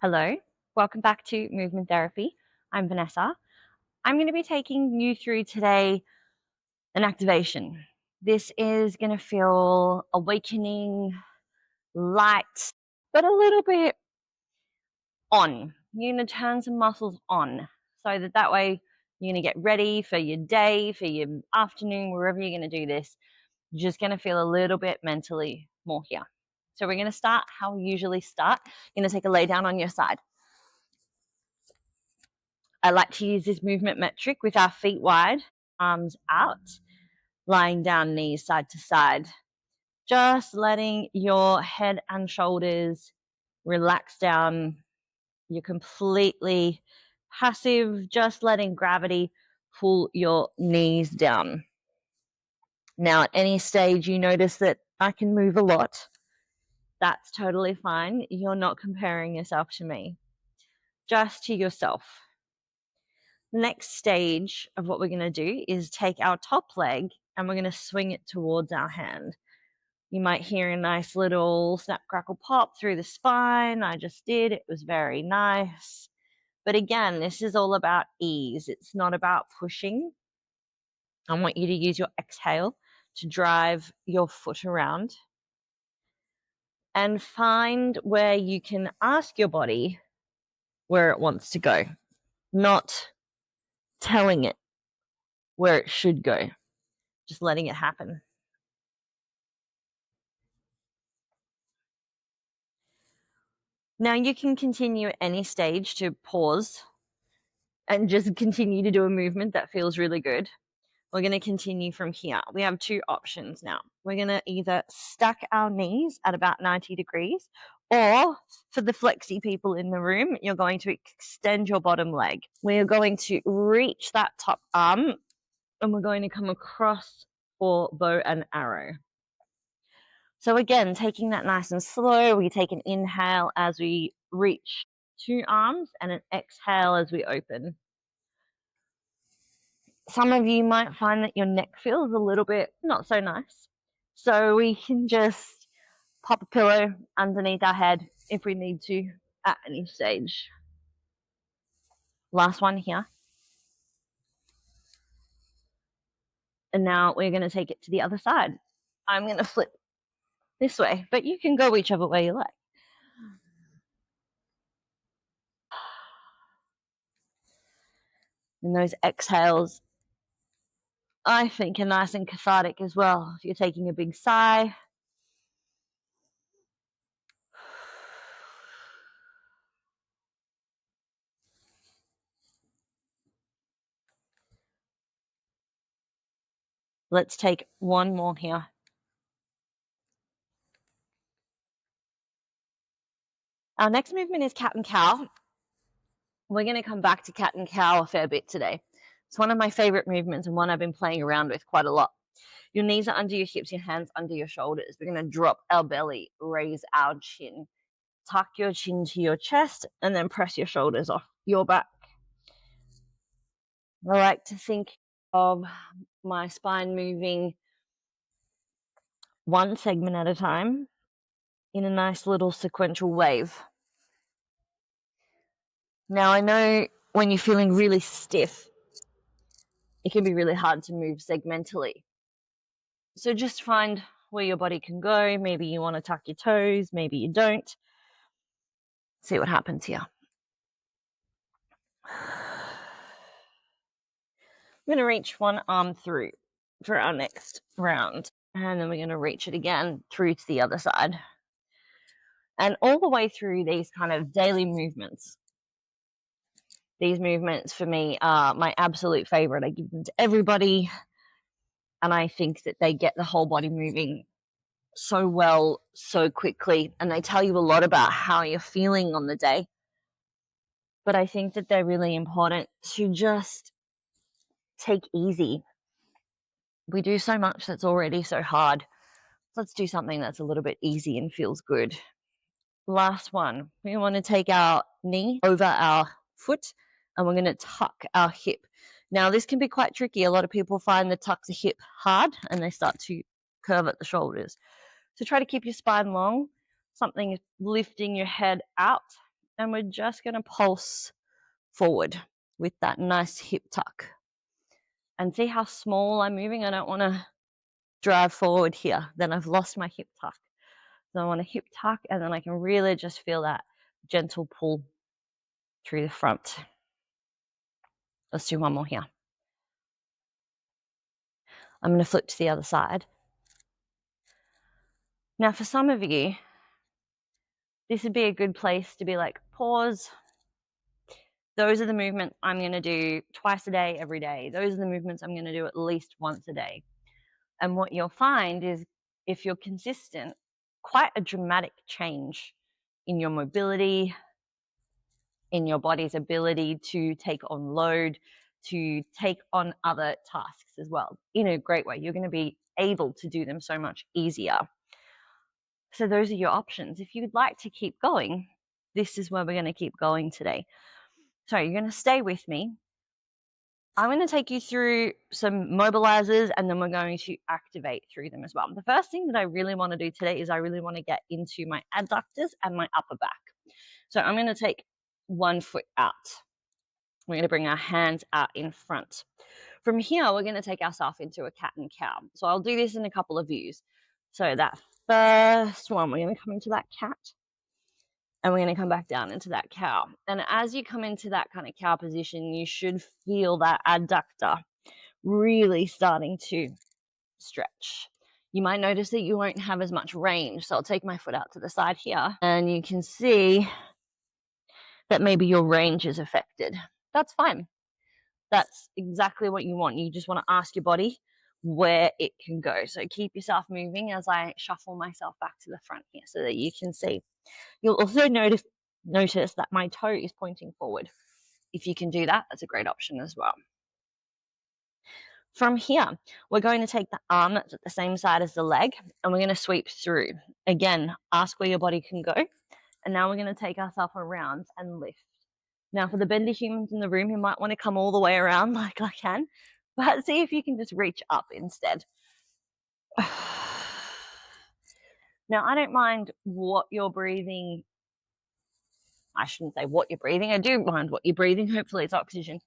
Hello, welcome back to Movement Therapy. I'm Vanessa. I'm going to be taking you through today an activation. This is going to feel awakening, light, but a little bit on. You're going to turn some muscles on so that way you're going to get ready for your day, for your afternoon, wherever you're going to do this. You're just going to feel a little bit mentally more here. So we're going to start how we usually start. You're going to take a lay down on your side. I like to use this movement metric with our feet wide, arms out, lying down, knees side to side. Just letting your head and shoulders relax down. You're completely passive, just letting gravity pull your knees down. Now, at any stage you notice that I can move a lot, that's totally fine. You're not comparing yourself to me, just to yourself. The next stage of what we're going to do is take our top leg and we're going to swing it towards our hand. You might hear a nice little snap, crackle, pop through the spine. I just did. It was very nice. But again, this is all about ease. It's not about pushing. I want you to use your exhale to drive your foot around and find where you can ask your body where it wants to go, not telling it where it should go, just letting it happen. Now you can continue at any stage to pause and just continue to do a movement that feels really good. We're going to continue from here. We have two options now. We're going to either stack our knees at about 90 degrees, or for the flexy people in the room, you're going to extend your bottom leg. We're going to reach that top arm and we're going to come across for bow and arrow. So again, taking that nice and slow, we take an inhale as we reach two arms and an exhale as we open. Some of you might find that your neck feels a little bit not so nice. So we can just pop a pillow underneath our head if we need to at any stage. Last one here. And now we're going to take it to the other side. I'm going to flip this way, but you can go whichever way you like. And those exhales, I think, are nice and cathartic as well. If you're taking a big sigh, let's take one more here. Our next movement is cat and cow. We're going to come back to cat and cow a fair bit today. It's one of my favorite movements and one I've been playing around with quite a lot. Your knees are under your hips, your hands under your shoulders. We're going to drop our belly, raise our chin, tuck your chin to your chest, and then press your shoulders off your back. I like to think of my spine moving one segment at a time in a nice little sequential wave. Now, I know when you're feeling really stiff, it can be really hard to move segmentally. So just find where your body can go. Maybe you want to tuck your toes, maybe you don't. See what happens here. I'm going to reach one arm through for our next round. And then we're going to reach it again through to the other side. And all the way through these kind of daily movements. These movements for me are my absolute favorite. I give them to everybody. And I think that they get the whole body moving so well, so quickly. And they tell you a lot about how you're feeling on the day. But I think that they're really important to just take easy. We do so much that's already so hard. Let's do something that's a little bit easy and feels good. Last one. We want to take our knee over our foot and we're going to tuck our hip. Now, this can be quite tricky. A lot of people find the tuck the hip hard and they start to curve at the shoulders. So try to keep your spine long. Something is lifting your head out and we're just going to pulse forward with that nice hip tuck. And see how small I'm moving? I don't want to drive forward here. Then I've lost my hip tuck. So I want a hip tuck, and then I can really just feel that gentle pull through the front. Let's do one more here. I'm going to flip to the other side. Now, for some of you, this would be a good place to be like, pause. Those are the movements I'm going to do twice a day, every day. Those are the movements I'm going to do at least once a day. And what you'll find is, if you're consistent, quite a dramatic change in your mobility, in your body's ability to take on load, to take on other tasks as well, in a great way. You're going to be able to do them so much easier. So those are your options. If you'd like to keep going, this is where we're going to keep going today. So you're going to stay with me. I'm going to take you through some mobilizers, and then we're going to activate through them as well. The first thing that I really want to do today is I really want to get into my adductors and my upper back. So I'm going to take one foot out. We're going to bring our hands out in front. From here, we're going to take ourselves into a cat and cow. So I'll do this in a couple of views. So that first one, we're going to come into that cat, and we're going to come back down into that cow. And as you come into that kind of cow position, you should feel that adductor really starting to stretch. You might notice that you won't have as much range. So I'll take my foot out to the side here, and you can see that maybe your range is affected. That's fine. That's exactly what you want. You just want to ask your body where it can go. So keep yourself moving as I shuffle myself back to the front here so that you can see. You'll also notice that my toe is pointing forward. If you can do that, that's a great option as well. From here, we're going to take the arm that's at the same side as the leg, and we're going to sweep through. Again, ask where your body can go. And now we're going to take ourselves around and lift. Now, for the bendy humans in the room, you might want to come all the way around like I can, but see if you can just reach up instead. Now, I don't mind what you're breathing. I shouldn't say what you're breathing. I do mind what you're breathing. Hopefully it's oxygen.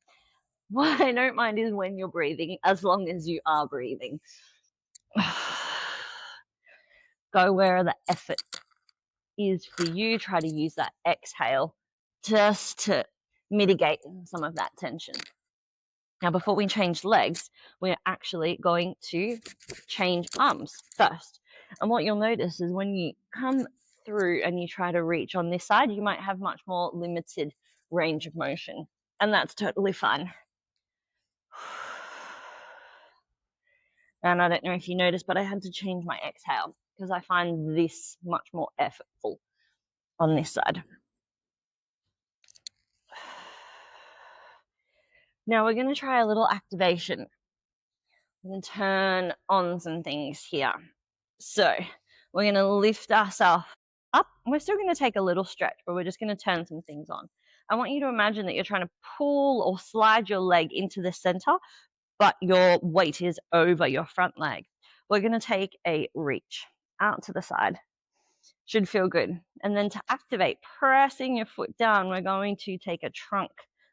What I don't mind is when you're breathing, as long as you are breathing. Go where the effort is for you. Try to use that exhale just to mitigate some of that tension. Now, before we change legs, we're actually going to change arms first. And what you'll notice is when you come through and you try to reach on this side, you might have much more limited range of motion. And that's totally fine. And I don't know if you noticed, but I had to change my exhale because I find this much more effortful on this side. Now we're going to try a little activation. We're going to turn on some things here. So we're going to lift ourselves up. We're still going to take a little stretch, but we're just going to turn some things on. I want you to imagine that you're trying to pull or slide your leg into the center, but your weight is over your front leg. We're going to take a reach out to the side. Should feel good. And then to activate, pressing your foot down, we're going to take a trunk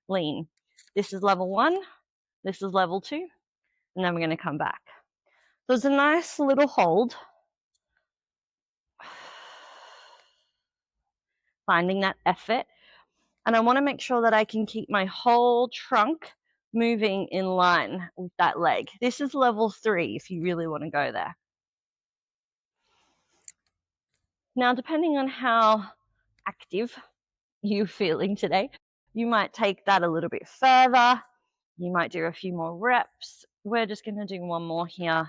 lean. This is level 1. This is level 2. And then we're going to come back. So it's a nice little hold. Finding that effort. And I want to make sure that I can keep my whole trunk moving in line with that leg. This is level 3 if you really want to go there. Now, depending on how active you're feeling today, you might take that a little bit further. You might do a few more reps. We're just going to do one more here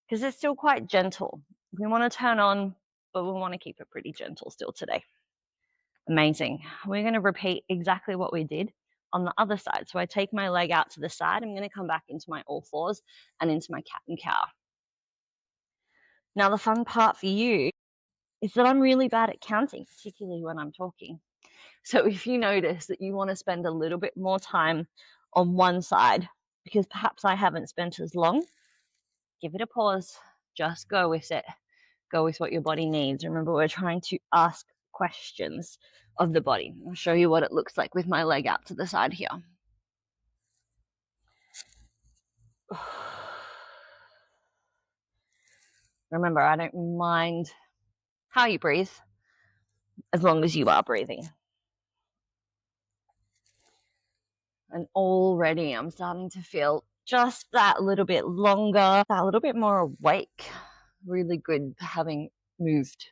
because it's still quite gentle. We want to turn on, but we want to keep it pretty gentle still today. Amazing. We're going to repeat exactly what we did on the other side. So I take my leg out to the side. I'm going to come back into my all fours and into my cat and cow. Now, the fun part for you is that I'm really bad at counting, particularly when I'm talking. So if you notice that you want to spend a little bit more time on one side, because perhaps I haven't spent as long, give it a pause. Just go with it. Go with what your body needs. Remember, we're trying to ask questions of the body. I'll show you what it looks like with my leg out to the side here. Remember, I don't mind how you breathe as long as you are breathing. And already I'm starting to feel just that little bit longer, that little bit more awake. Really good having moved.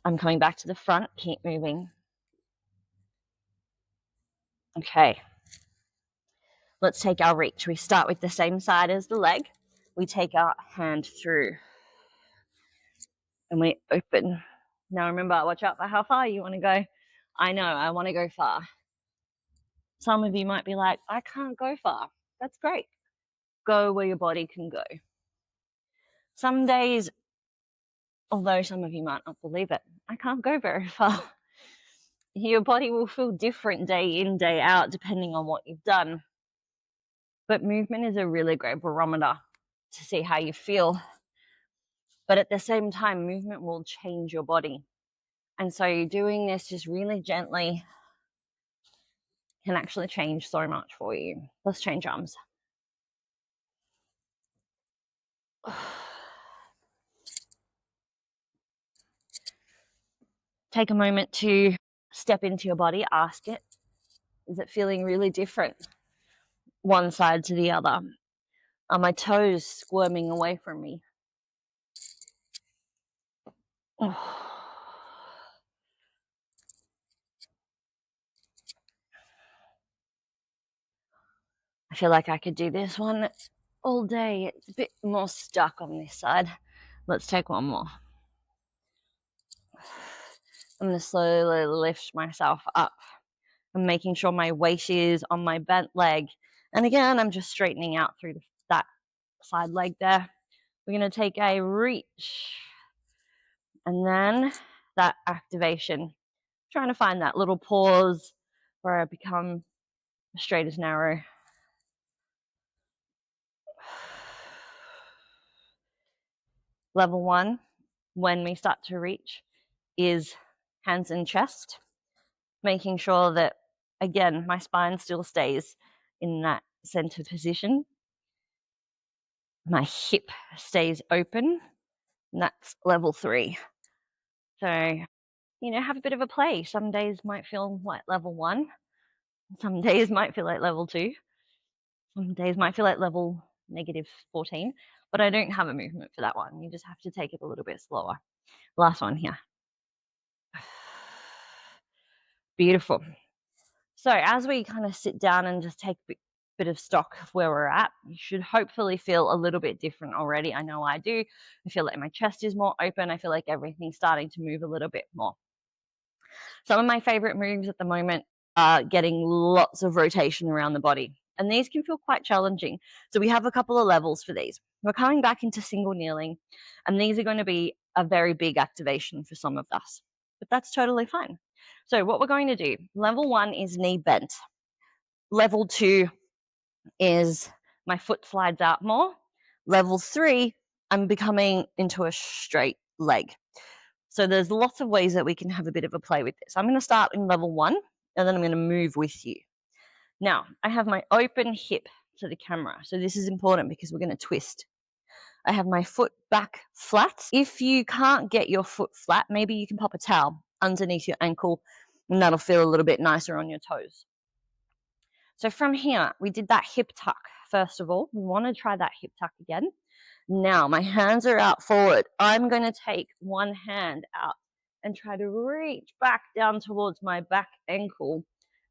I'm coming back to the front, keep moving. Okay. Let's take our reach. We start with the same side as the leg. We take our hand through and we open. Now remember, watch out for how far you want to go. I know, I want to go far. Some of you might be like, I can't go far. That's great. Go where your body can go. Some days, although some of you might not believe it, I can't go very far. Your body will feel different day in, day out, depending on what you've done. But movement is a really great barometer to see how you feel. But at the same time, movement will change your body. And so doing this just really gently can actually change so much for you. Let's change arms. Take a moment to step into your body, ask it, is it feeling really different one side to the other? Are my toes squirming away from me? I feel like I could do this one all day. It's a bit more stuck on this side. Let's take one more. I'm going to slowly lift myself up. I'm making sure my weight is on my bent leg. And again, I'm just straightening out through that side leg there. We're going to take a reach. And then that activation. Trying to find that little pause where I become straight as narrow. Level 1, when we start to reach, is hands and chest, making sure that, again, my spine still stays in that center position. My hip stays open, and that's level 3. So, have a bit of a play. Some days might feel like level 1. Some days might feel like level 2. Some days might feel like level -14, but I don't have a movement for that one. You just have to take it a little bit slower. Last one here. Beautiful. So as we kind of sit down and just take a bit of stock of where we're at, you should hopefully feel a little bit different already. I know I do. I feel like my chest is more open. I feel like everything's starting to move a little bit more. Some of my favorite moves at the moment are getting lots of rotation around the body. And these can feel quite challenging. So we have a couple of levels for these. We're coming back into single kneeling, and these are going to be a very big activation for some of us. But that's totally fine. So what we're going to do, level 1 is knee bent. Level 2 is my foot slides out more. Level 3, I'm becoming into a straight leg. So there's lots of ways that we can have a bit of a play with this. I'm going to start in level 1, and then I'm going to move with you. Now, I have my open hip to the camera. So this is important because we're going to twist. I have my foot back flat. If you can't get your foot flat, maybe you can pop a towel underneath your ankle, and that'll feel a little bit nicer on your toes. So from here, we did that hip tuck. First of all, we want to try that hip tuck again. Now, my hands are out forward. I'm going to take one hand out and try to reach back down towards my back ankle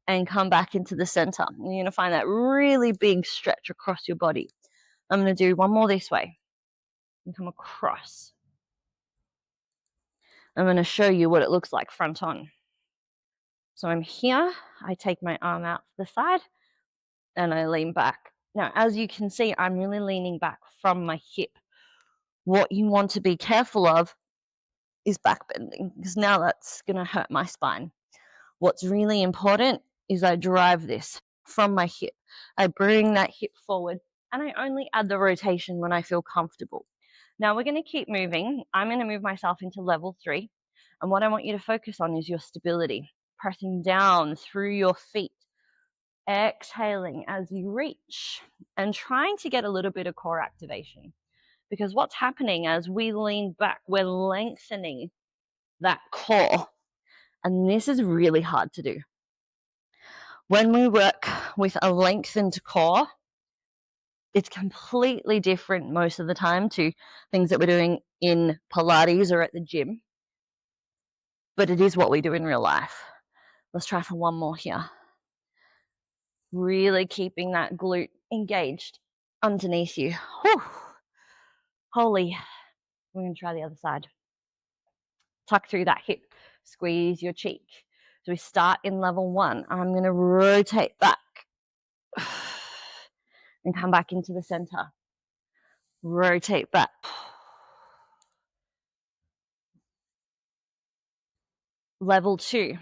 and come back into the center. You're going to find that really big stretch across your body. I'm going to do one more this way and come across. I'm going to show you what it looks like front on. So I'm here. I take my arm out to the side and I lean back. Now, as you can see, I'm really leaning back from my hip. What you want to be careful of is back bending, because now that's going to hurt my spine. What's really important is I drive this from my hip. I bring that hip forward, and I only add the rotation when I feel comfortable. Now we're going to keep moving. I'm going to move myself into level 3. And what I want you to focus on is your stability, pressing down through your feet, exhaling as you reach, and trying to get a little bit of core activation. Because what's happening as we lean back, we're lengthening that core. And this is really hard to do. When we work with a lengthened core, it's completely different most of the time to things that we're doing in Pilates or at the gym. But it is what we do in real life. Let's try for one more here. Really keeping that glute engaged underneath you. Whew. Holy. We're going to try the other side. Tuck through that hip. Squeeze your cheek. So we start in level 1. I'm going to rotate back and come back into the center. Rotate back. Level 2.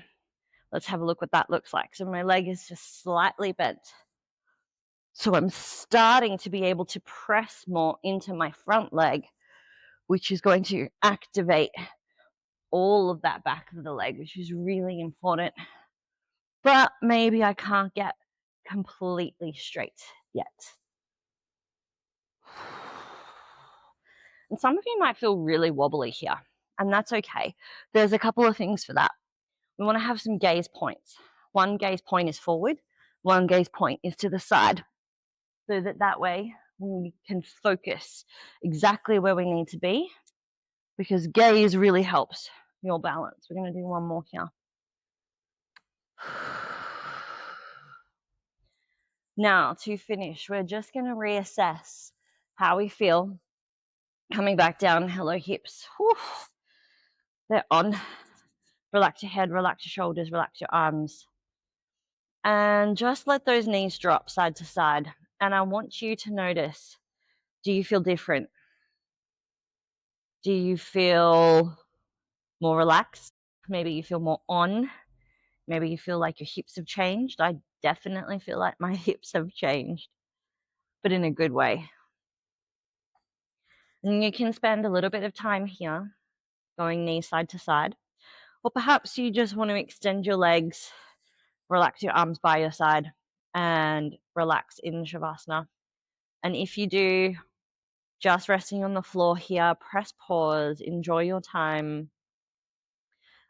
Let's have a look what that looks like. So my leg is just slightly bent. So I'm starting to be able to press more into my front leg, which is going to activate all of that back of the leg, which is really important. But maybe I can't get completely straight yet. And some of you might feel really wobbly here, and that's okay. There's a couple of things for that. We want to have some gaze points. One gaze point is forward, one gaze point is to the side, so that way we can focus exactly where we need to be, because gaze really helps your balance. We're going to do one more here. Now, to finish, we're just going to reassess how we feel coming back down. Hello, hips. Whew. They're on. Relax your head, relax your shoulders, relax your arms. And just let those knees drop side to side. And I want you to notice, do you feel different? Do you feel more relaxed? Maybe you feel more on. Maybe you feel like your hips have changed. I definitely feel like my hips have changed, but in a good way. And you can spend a little bit of time here going knee side to side. Or perhaps you just want to extend your legs, relax your arms by your side, and relax in Shavasana. And if you do, just resting on the floor here, press pause, enjoy your time.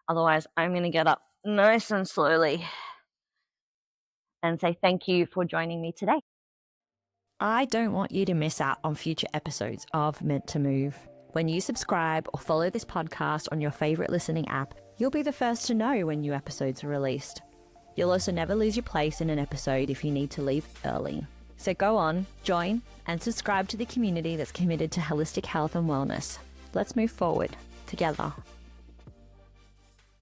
Otherwise, I'm going to get up nice and slowly and say thank you for joining me today. I don't want you to miss out on future episodes of Meant to Move. When you subscribe or follow this podcast on your favorite listening app, you'll be the first to know when new episodes are released. You'll also never lose your place in an episode if you need to leave early. So go on, join, and subscribe to the community that's committed to holistic health and wellness. Let's move forward together.